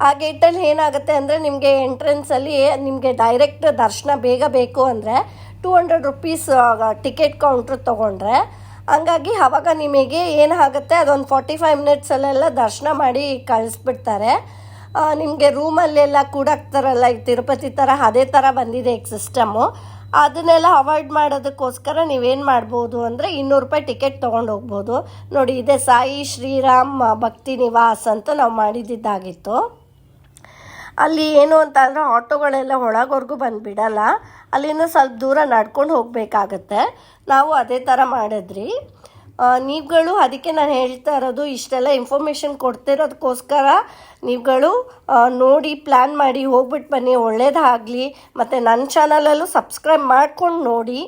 ಆ ಗೇಟಲ್ಲಿ ಏನಾಗುತ್ತೆ ಅಂದರೆ ನಿಮಗೆ ಎಂಟ್ರೆನ್ಸಲ್ಲಿ ನಿಮಗೆ ಡೈರೆಕ್ಟ್ ದರ್ಶನ ಬೇಗ ಬೇಕು ಅಂದರೆ 200 rupees ಟಿಕೆಟ್ ಕೌಂಟ್ರ್ ತೊಗೊಂಡ್ರೆ, ಹಂಗಾಗಿ ಆವಾಗ ನಿಮಗೆ ಏನಾಗುತ್ತೆ ಅದೊಂದು 45 minutesಲ್ಲೆಲ್ಲ ದರ್ಶನ ಮಾಡಿ ಕಳಿಸ್ಬಿಡ್ತಾರೆ. ನಿಮಗೆ ರೂಮಲ್ಲೆಲ್ಲ ಕೂಡಾಕ್ತಾರಲ್ಲ ಈ ತಿರುಪತಿ ಥರ, ಅದೇ ಥರ ಬಂದಿದೆ ಈಗ ಸಿಸ್ಟಮು. ಅದನ್ನೆಲ್ಲ ಅವಾಯ್ಡ್ ಮಾಡೋದಕ್ಕೋಸ್ಕರ ನೀವೇನು ಮಾಡ್ಬೋದು ಅಂದರೆ 200 ರೂಪಾಯಿ ಟಿಕೆಟ್ ತೊಗೊಂಡು ಹೋಗ್ಬೋದು. ನೋಡಿ, ಇದೆ ಸಾಯಿ ಶ್ರೀರಾಮ್ ಭಕ್ತಿ ನಿವಾಸ್ ಅಂತ ನಾವು ಮಾಡಿದ್ದಾಗಿತ್ತು. ಅಲ್ಲಿ ಏನು ಅಂತ ಅಂದರೆ ಆಟೋಗಳೆಲ್ಲ ಒಳಗವರೆಗೂ ಬಂದು ಬಿಡಲ್ಲ, ಅಲ್ಲಿಂದ ಸ್ವಲ್ಪ ದೂರ ನಡ್ಕೊಂಡು ಹೋಗಬೇಕಾಗತ್ತೆ. ನಾವು ಅದೇ ಥರ ಮಾಡಿದ್ರಿ. ನೀವುಗಳು ಅದಕ್ಕೆ ನಾನು ಹೇಳ್ತಾ ಇರೋದು, ಇಷ್ಟೆಲ್ಲ ಇನ್ಫಾರ್ಮೇಷನ್ ಕೊಡ್ತಿರೋದಕ್ಕೋಸ್ಕರ ನೀವುಗಳು ನೋಡಿ ಪ್ಲ್ಯಾನ್ ಮಾಡಿ ಹೋಗ್ಬಿಟ್ಟು ಬನ್ನಿ, ಒಳ್ಳೇದಾಗಲಿ. ಮತ್ತು ನನ್ನ ಚಾನಲಲ್ಲೂ ಸಬ್ಸ್ಕ್ರೈಬ್ ಮಾಡ್ಕೊಂಡು ನೋಡಿ.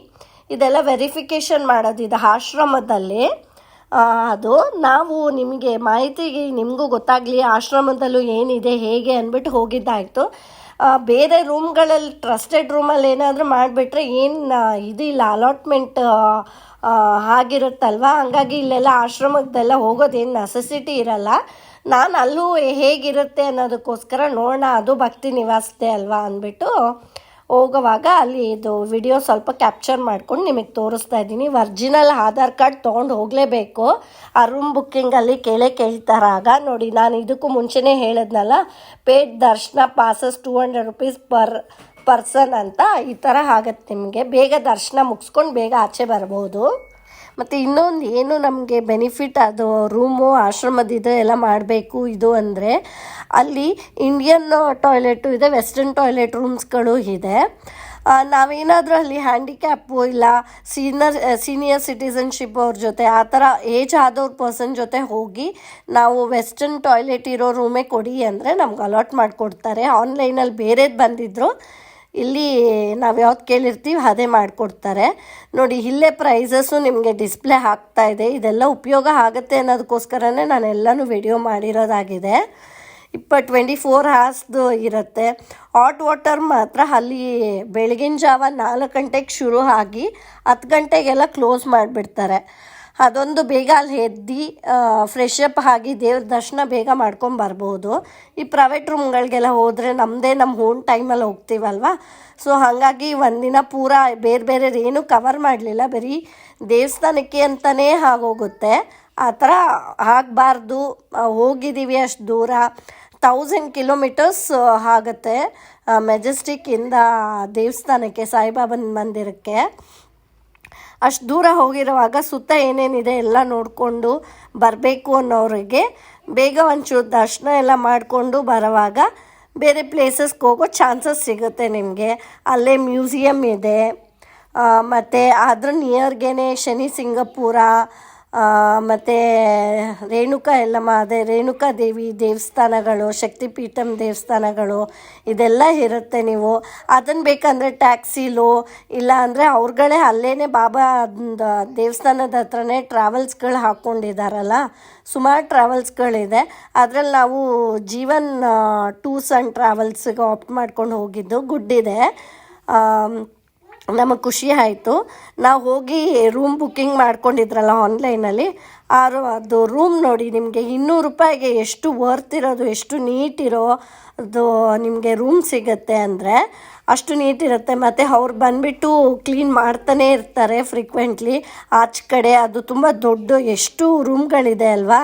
ಇದೆಲ್ಲ ವೆರಿಫಿಕೇಷನ್ ಮಾಡೋದು ಇದು ಆಶ್ರಮದಲ್ಲಿ. ಅದು ನಾವು ನಿಮಗೆ ಮಾಹಿತಿಗೆ ನಿಮಗೂ ಗೊತ್ತಾಗಲಿ ಆಶ್ರಮದಲ್ಲೂ ಏನಿದೆ ಹೇಗೆ ಅಂದ್ಬಿಟ್ಟು ಹೋಗಿದ್ದಾಯಿತು. ಬೇರೆ ರೂಮ್ಗಳಲ್ಲಿ ಟ್ರಸ್ಟೆಡ್ ರೂಮಲ್ಲಿ ಏನಾದರೂ ಮಾಡಿಬಿಟ್ರೆ ಏನು ಇದಿಲ್ಲ, ಅಲಾಟ್ಮೆಂಟ್ ಆಗಿರುತ್ತಲ್ವ, ಹಂಗಾಗಿ ಇಲ್ಲೆಲ್ಲ ಆಶ್ರಮದ್ದೆಲ್ಲ ಹೋಗೋದೇನು ನೆಸೆಸಿಟಿ ಇರಲ್ಲ. ನಾನು ಅಲ್ಲೂ ಹೇಗಿರುತ್ತೆ ಅನ್ನೋದಕ್ಕೋಸ್ಕರ ನೋಡೋಣ, ಅದು ಭಕ್ತಿ ನಿವಾಸತೆ ಅಲ್ವಾ ಅಂದ್ಬಿಟ್ಟು ಹೋಗೋವಾಗ ಅಲ್ಲಿ ಇದು ವಿಡಿಯೋ ಸ್ವಲ್ಪ ಕ್ಯಾಪ್ಚರ್ ಮಾಡ್ಕೊಂಡು ನಿಮಗೆ ತೋರಿಸ್ತಾ ಇದ್ದೀನಿ. ಒರ್ಜಿನಲ್ ಆಧಾರ್ ಕಾರ್ಡ್ ತೊಗೊಂಡು ಹೋಗಲೇಬೇಕು. ಆ ರೂಮ್ ಬುಕ್ಕಿಂಗಲ್ಲಿ ಕೇಳ್ತಾರಾಗ ನೋಡಿ, ನಾನು ಇದಕ್ಕೂ ಮುಂಚೆನೇ ಹೇಳಿದ್ನಲ್ಲ, ಪೇಡ್ ದರ್ಶನ ಪಾಸಸ್ 200 rupees ಪರ್ಸನ್ ಅಂತ. ಈ ಥರ ಆಗುತ್ತೆ, ನಿಮಗೆ ಬೇಗ ದರ್ಶನ ಮುಗಿಸ್ಕೊಂಡು ಬೇಗ ಆಚೆ ಬರ್ಬೋದು. ಮತ್ತು ಇನ್ನೊಂದು ಏನು ನಮಗೆ ಬೆನಿಫಿಟ್, ಅದು ರೂಮು ಆಶ್ರಮದಿದೆ ಎಲ್ಲ ಮಾಡಬೇಕು ಇದು ಅಂದರೆ, ಅಲ್ಲಿ ಇಂಡಿಯನ್ ಟಾಯ್ಲೆಟು ಇದೆ, ವೆಸ್ಟರ್ನ್ ಟಾಯ್ಲೆಟ್ ರೂಮ್ಸ್ಗಳು ಇದೆ. ನಾವೇನಾದರೂ ಅಲ್ಲಿ ಹ್ಯಾಂಡಿಕ್ಯಾಪು ಇಲ್ಲ ಸೀನಿಯರ್ ಸಿಟಿಸನ್ಶಿಪ್ ಅವ್ರ ಜೊತೆ ಆ ಥರ ಏಜ್ ಆದವ್ರ ಪರ್ಸನ್ ಜೊತೆ ಹೋಗಿ ನಾವು ವೆಸ್ಟರ್ನ್ ಟಾಯ್ಲೆಟ್ ಇರೋ ರೂಮೇ ಕೊಡಿ ಅಂದರೆ ನಮ್ಗೆ ಅಲಾಟ್ ಮಾಡಿಕೊಡ್ತಾರೆ. ಆನ್ಲೈನಲ್ಲಿ ಬೇರೆದು ಬಂದಿದ್ದರು, ಇಲ್ಲಿ ನಾವು ಯಾವ್ದು ಕೇಳಿರ್ತೀವಿ ಅದೇ ಮಾಡಿಕೊಡ್ತಾರೆ. ನೋಡಿ, ಇಲ್ಲೇ ಪ್ರೈಸಸ್ಸು ನಿಮಗೆ ಡಿಸ್ಪ್ಲೇ ಆಗ್ತಾ ಇದೆ. ಇದೆಲ್ಲ ಉಪಯೋಗ ಆಗುತ್ತೆ ಅನ್ನೋದಕ್ಕೋಸ್ಕರನೇ ನಾನು ಎಲ್ಲನೂ ವಿಡಿಯೋ ಮಾಡಿರೋದಾಗಿದೆ. 24 hours ಇರುತ್ತೆ. ಹಾಟ್ ವಾಟರ್ ಮಾತ್ರ ಅಲ್ಲಿ ಬೆಳಗಿನ ಜಾವ 4 ಗಂಟೆಗೆ ಶುರು ಆಗಿ 10 ಗಂಟೆಗೆಲ್ಲ ಕ್ಲೋಸ್ ಮಾಡಿಬಿಡ್ತಾರೆ. ಅದೊಂದು ಬೇಗ ಅಲ್ಲಿ ಎದ್ದು ಫ್ರೆಶ್ ಅಪ್ ಆಗಿ ದೇವ್ರ ದರ್ಶನ ಬೇಗ ಮಾಡ್ಕೊಂಬರ್ಬೋದು. ಈ ಪ್ರೈವೇಟ್ ರೂಮ್ಗಳಿಗೆಲ್ಲ ಹೋದರೆ ನಮ್ಮ ಓನ್ ಟೈಮಲ್ಲಿ ಹೋಗ್ತೀವಲ್ವ, ಸೊ ಹಾಗಾಗಿ ಒಂದಿನ ಪೂರ ಬೇರೆ ಏನೂ ಕವರ್ ಮಾಡಲಿಲ್ಲ, ಬರೀ ದೇವಸ್ಥಾನಕ್ಕೆ ಅಂತಲೇ ಆಗೋಗುತ್ತೆ. ಆ ಥರ ಆಗಬಾರ್ದು. ಹೋಗಿದ್ದೀವಿ ಅಷ್ಟು ದೂರ, 1000 kilometers ಆಗುತ್ತೆ ಮೆಜೆಸ್ಟಿಕ್ಕಿಂದ ದೇವಸ್ಥಾನಕ್ಕೆ, ಸಾಯಿಬಾಬನ ಮಂದಿರಕ್ಕೆ. ಅಷ್ಟು ದೂರ ಹೋಗಿರುವಾಗ ಸುತ್ತ ಏನೇನಿದೆ ಎಲ್ಲ ನೋಡಿಕೊಂಡು ಬರಬೇಕು ಅನ್ನೋರಿಗೆ ಬೇಗ ಒಂಚೂರು ದರ್ಶನ ಎಲ್ಲ ಮಾಡಿಕೊಂಡು ಬರೋವಾಗ ಬೇರೆ ಪ್ಲೇಸಸ್ಗೆ ಹೋಗೋ ಚಾನ್ಸಸ್ ಸಿಗುತ್ತೆ ನಿಮಗೆ. ಅಲ್ಲೇ ಮ್ಯೂಸಿಯಮ್ ಇದೆ, ಮತ್ತು ಅದ್ರ ನಿಯರ್ಗೇ ಶನಿ ಸಿಂಗಪುರ, ಮತ್ತು ರೇಣುಕಾ ಎಲ್ಲಮ್ಮ, ಅದೇ ರೇಣುಕಾ ದೇವಿ ದೇವಸ್ಥಾನಗಳು, ಶಕ್ತಿಪೀಠಂ ದೇವಸ್ಥಾನಗಳು ಇದೆಲ್ಲ ಇರುತ್ತೆ. ನೀವು ಅದನ್ನು ಬೇಕಂದರೆ ಟ್ಯಾಕ್ಸಿಲೋ ಇಲ್ಲ ಅಂದರೆ ಅವ್ರುಗಳೇ ಅಲ್ಲೇ ಬಾಬಾ ದೇವಸ್ಥಾನದ ಹತ್ರನೇ ಟ್ರಾವೆಲ್ಸ್ಗಳು ಹಾಕ್ಕೊಂಡಿದ್ದಾರಲ್ಲ, ಸುಮಾರು ಟ್ರಾವೆಲ್ಸ್ಗಳಿದೆ. ಅದರಲ್ಲಿ ನಾವು ಜೀವನ್ ಟೂರ್ಸ್ ಆ್ಯಂಡ್ ಟ್ರಾವೆಲ್ಸ್ಗೆ ಆಪ್ಟ್ ಮಾಡ್ಕೊಂಡು ಹೋಗಿದ್ದು, ಗುಡ್ಡಿದೆ. ನಮಗೆ ಖುಷಿ ಆಯಿತು. ನಾವು ಹೋಗಿ ರೂಮ್ ಬುಕ್ಕಿಂಗ್ ಮಾಡ್ಕೊಂಡಿದ್ರಲ್ಲ ಆನ್ಲೈನಲ್ಲಿ, ಅದು ರೂಮ್ ನೋಡಿ ನಿಮಗೆ 200 ರೂಪಾಯಿಗೆ ಎಷ್ಟು ವರ್ತ್ ಇರೋದು, ಎಷ್ಟು ನೀಟ್ ಇರೋದು ನಿಮಗೆ ರೂಮ್ ಸಿಗುತ್ತೆ ಅಂದರೆ ಅಷ್ಟು ನೀಟ್ ಇರುತ್ತೆ. ಮತ್ತು ಅವ್ರು ಬಂದುಬಿಟ್ಟು ಕ್ಲೀನ್ ಮಾಡ್ತಾನೇ ಇರ್ತಾರೆ ಫ್ರೀಕ್ವೆಂಟ್ಲಿ. ಆಚೆ ಕಡೆ ಅದು ತುಂಬ ದೊಡ್ಡ ಎಷ್ಟು ರೂಮ್ಗಳಿದೆ ಅಲ್ವಾ,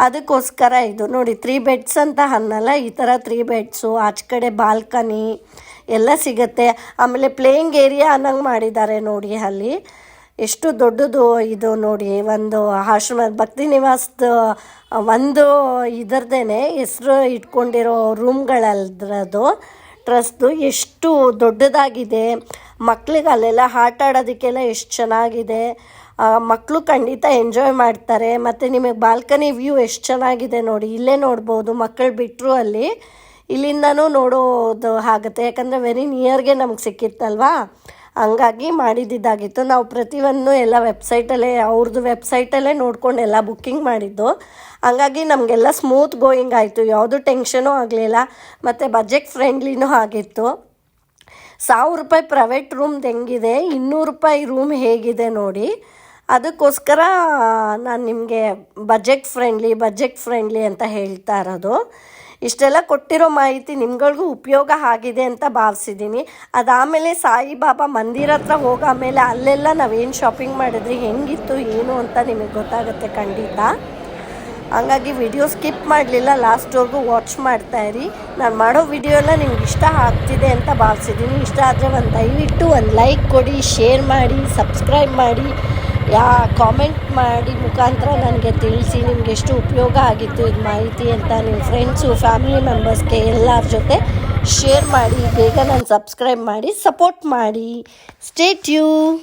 ಅದಕ್ಕೋಸ್ಕರ ಇದು ನೋಡಿ 3 beds ಅಂತ ಅನ್ನಲ್ಲ, ಈ ಥರ 3 beds, ಆಚೆ ಕಡೆ ಬಾಲ್ಕನಿ ಎಲ್ಲ ಸಿಗುತ್ತೆ. ಆಮೇಲೆ ಪ್ಲೇಯಿಂಗ್ ಏರಿಯಾ ಅನ್ನಂಗೆ ಮಾಡಿದ್ದಾರೆ ನೋಡಿ ಅಲ್ಲಿ. ಎಷ್ಟು ದೊಡ್ಡದು ಇದು ನೋಡಿ. ಒಂದು ಆಶ್ರಮ ಭಕ್ತಿ ನಿವಾಸದ ಒಂದು ಇದರದೇನೆ ಹೆಸರು ಇಟ್ಕೊಂಡಿರೋ ರೂಮ್ಗಳದ್ರದ್ದು ಟ್ರಸ್ಟ್ದು ಎಷ್ಟು ದೊಡ್ಡದಾಗಿದೆ. ಮಕ್ಳಿಗೆ ಅಲ್ಲೆಲ್ಲ ಆಟ ಆಡೋದಕ್ಕೆಲ್ಲ ಎಷ್ಟು ಚೆನ್ನಾಗಿದೆ. ಮಕ್ಕಳು ಖಂಡಿತ ಎಂಜಾಯ್ ಮಾಡ್ತಾರೆ. ಮತ್ತು ನಿಮಗೆ ಬಾಲ್ಕನಿ ವ್ಯೂ ಎಷ್ಟು ಚೆನ್ನಾಗಿದೆ ನೋಡಿ. ಇಲ್ಲೇ ನೋಡ್ಬೋದು, ಮಕ್ಕಳು ಬಿಟ್ಟರು ಅಲ್ಲಿ ಇಲ್ಲಿಂದನೂ ನೋಡೋದು ಆಗುತ್ತೆ. ಯಾಕಂದರೆ ವೆರಿ ನಿಯರ್ಗೆ ನಮ್ಗೆ ಸಿಕ್ಕಿತ್ತಲ್ವಾ, ಹಂಗಾಗಿ ಮಾಡಿದ್ದಿದ್ದಾಗಿತ್ತು. ನಾವು ಪ್ರತಿಯೊಂದು ಎಲ್ಲ ವೆಬ್ಸೈಟಲ್ಲೇ ಅವ್ರದ್ದು ವೆಬ್ಸೈಟಲ್ಲೇ ನೋಡ್ಕೊಂಡು ಎಲ್ಲ ಬುಕ್ಕಿಂಗ್ ಮಾಡಿದ್ದು. ಹಂಗಾಗಿ ನಮಗೆಲ್ಲ ಸ್ಮೂತ್ ಗೋಯಿಂಗ್ ಆಯಿತು, ಯಾವುದೂ ಟೆನ್ಷನೂ ಆಗಲಿಲ್ಲ ಮತ್ತು ಬಜೆಟ್ ಫ್ರೆಂಡ್ಲಿನೂ ಆಗಿತ್ತು. 1000 ರೂಪಾಯಿ ಪ್ರೈವೇಟ್ ರೂಮ್ದು ಹೆಂಗಿದೆ, 200 ರೂಪಾಯಿ ರೂಮ್ ಹೇಗಿದೆ ನೋಡಿ. ಅದಕ್ಕೋಸ್ಕರ ನಾನು ನಿಮಗೆ ಬಜೆಟ್ ಫ್ರೆಂಡ್ಲಿ ಅಂತ ಹೇಳ್ತಾ ಇರೋದು. ಇಷ್ಟೆಲ್ಲ ಕೊಟ್ಟಿರೋ ಮಾಹಿತಿ ನಿಮ್ಗಳಿಗೂ ಉಪಯೋಗ ಆಗಿದೆ ಅಂತ ಭಾವಿಸಿದ್ದೀನಿ. ಅದಾದಮೇಲೆ ಸಾಯಿಬಾಬಾ ಮಂದಿರ ಹತ್ರ ಹೋಗಾಮೇಲೆ ಅಲ್ಲೆಲ್ಲ ನಾವೇನು ಶಾಪಿಂಗ್ ಮಾಡಿದ್ರಿ, ಹೆಂಗಿತ್ತು ಏನು ಅಂತ ನಿಮಗೆ ಗೊತ್ತಾಗುತ್ತೆ ಖಂಡಿತ. ಹಂಗಾಗಿ ವಿಡಿಯೋ ಸ್ಕಿಪ್ ಮಾಡಲಿಲ್ಲ, ಲಾಸ್ಟ್ವರೆಗೂ ವಾಚ್ ಮಾಡ್ತಾಯಿರಿ. ನಾನು ಮಾಡೋ ವಿಡಿಯೋ ಎಲ್ಲ ನಿಮ್ಗೆ ಇಷ್ಟ ಆಗ್ತಿದೆ ಅಂತ ಭಾವಿಸಿದ್ದೀನಿ. ಇಷ್ಟ ಆದರೆ ದಯವಿಟ್ಟು ಒಂದು ಲೈಕ್ ಕೊಡಿ, ಶೇರ್ ಮಾಡಿ, ಸಬ್ಸ್ಕ್ರೈಬ್ ಮಾಡಿ, ಕಾಮೆಂಟ್ ಮಾಡಿ ಮುಖಾಂತರ ನನಗೆ ತಿಳಿಸಿ ನಿಮ್ಗೆ ಎಷ್ಟು ಉಪಯೋಗ ಆಗಿತ್ತು ಇದು ಮಾಹಿತಿ ಅಂತ. ನಿಮ್ಮ ಫ್ರೆಂಡ್ಸು, ಫ್ಯಾಮಿಲಿ ಮೆಂಬರ್ಸ್ಗೆ ಎಲ್ಲರ ಜೊತೆ ಶೇರ್ ಮಾಡಿ. ಬೇಗ ನಾನು ಸಬ್ಸ್ಕ್ರೈಬ್ ಮಾಡಿ, ಸಪೋರ್ಟ್ ಮಾಡಿ. Stay tune.